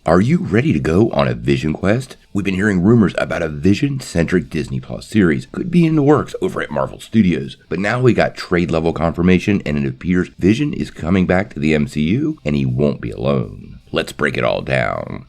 Are you ready to go on a Vision quest? We've been hearing rumors about a Vision-centric Disney Plus series. Could be in the works over at Marvel Studios. But now we got trade-level confirmation, and it appears Vision is coming back to the MCU, and he won't be alone. Let's break it all down.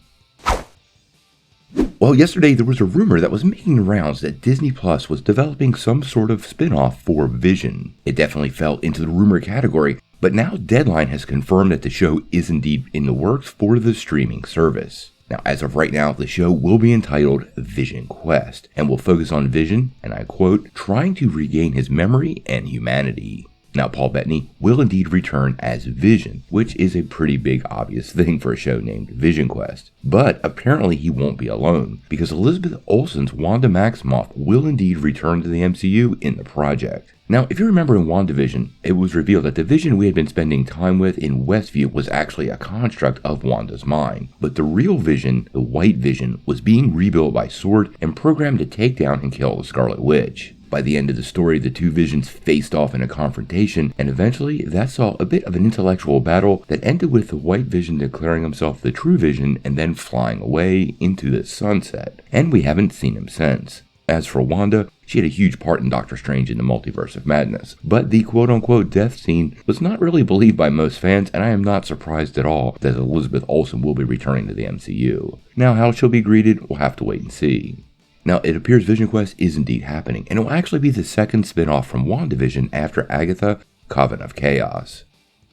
Well, yesterday there was a rumor that was making the rounds that Disney Plus was developing some sort of spin-off for Vision. It definitely fell into the rumor category, but now Deadline has confirmed that the show is indeed in the works for the streaming service. Now, as of right now, the show will be entitled Vision Quest, and will focus on Vision, and I quote, trying to regain his memory and humanity. Now, Paul Bettany will indeed return as Vision, which is a pretty big obvious thing for a show named Vision Quest. But apparently he won't be alone, because Elizabeth Olsen's Wanda Maximoff will indeed return to the MCU in the project. Now, if you remember in WandaVision, it was revealed that the Vision we had been spending time with in Westview was actually a construct of Wanda's mind. But the real Vision, the White Vision, was being rebuilt by S.W.O.R.D. and programmed to take down and kill the Scarlet Witch. By the end of the story, the two Visions faced off in a confrontation, and eventually that saw a bit of an intellectual battle that ended with the White Vision declaring himself the true Vision and then flying away into the sunset. And we haven't seen him since. As for Wanda, she had a huge part in Doctor Strange in the Multiverse of Madness, but the quote-unquote death scene was not really believed by most fans, and I am not surprised at all that Elizabeth Olsen will be returning to the MCU. Now, how she'll be greeted, we'll have to wait and see. Now, it appears Vision Quest is indeed happening, and it will actually be the second spin-off from WandaVision after Agatha, Coven of Chaos.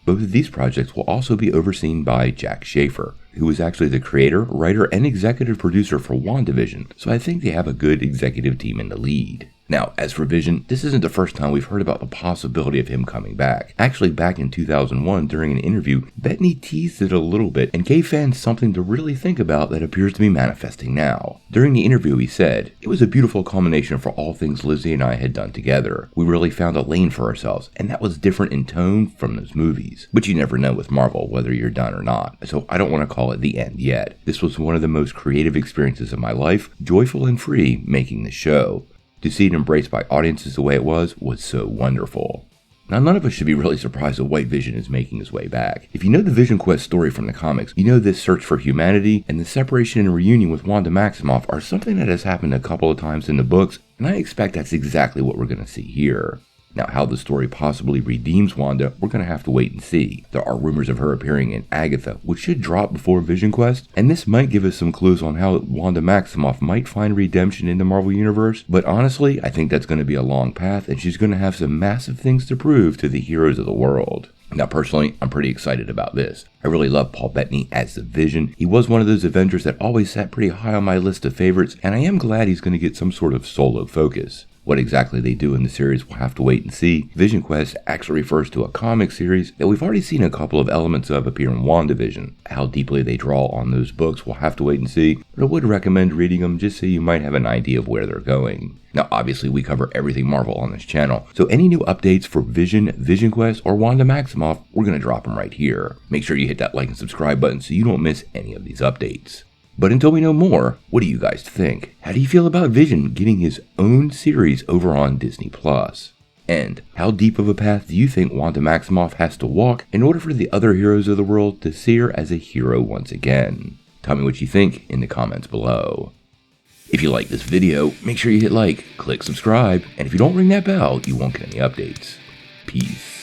Both of these projects will also be overseen by Jack Schaefer, who is actually the creator, writer, and executive producer for WandaVision, so I think they have a good executive team in the lead. Now, as for Vision, this isn't the first time we've heard about the possibility of him coming back. Actually, back in 2001, during an interview, Bettany teased it a little bit and gave fans something to really think about that appears to be manifesting now. During the interview, he said, "It was a beautiful culmination for all things Lizzie and I had done together. We really found a lane for ourselves, and that was different in tone from those movies. But you never know with Marvel whether you're done or not, so I don't want to call it the end yet. This was one of the most creative experiences of my life, joyful and free making the show. To see it embraced by audiences the way it was so wonderful." Now, none of us should be really surprised that White Vision is making his way back. If you know the Vision Quest story from the comics, you know this search for humanity and the separation and reunion with Wanda Maximoff are something that has happened a couple of times in the books, and I expect that's exactly what we're going to see here. Now, how the story possibly redeems Wanda, we're going to have to wait and see. There are rumors of her appearing in Agatha, which should drop before Vision Quest, and this might give us some clues on how Wanda Maximoff might find redemption in the Marvel Universe, but honestly, I think that's going to be a long path, and she's going to have some massive things to prove to the heroes of the world. Now, personally, I'm pretty excited about this. I really love Paul Bettany as the Vision. He was one of those Avengers that always sat pretty high on my list of favorites, and I am glad he's going to get some sort of solo focus. What exactly they do in the series, we'll have to wait and see. Vision Quest actually refers to a comic series that we've already seen a couple of elements of appear in WandaVision. How deeply they draw on those books, we'll have to wait and see, but I would recommend reading them just so you might have an idea of where they're going. Now, obviously, we cover everything Marvel on this channel, so any new updates for Vision, Vision Quest, or Wanda Maximoff, we're going to drop them right here. Make sure you hit that like and subscribe button so you don't miss any of these updates. But until we know more, what do you guys think? How do you feel about Vision getting his own series over on Disney Plus? And how deep of a path do you think Wanda Maximoff has to walk in order for the other heroes of the world to see her as a hero once again? Tell me what you think in the comments below. If you like this video, make sure you hit like, click subscribe, and if you don't ring that bell, you won't get any updates. Peace.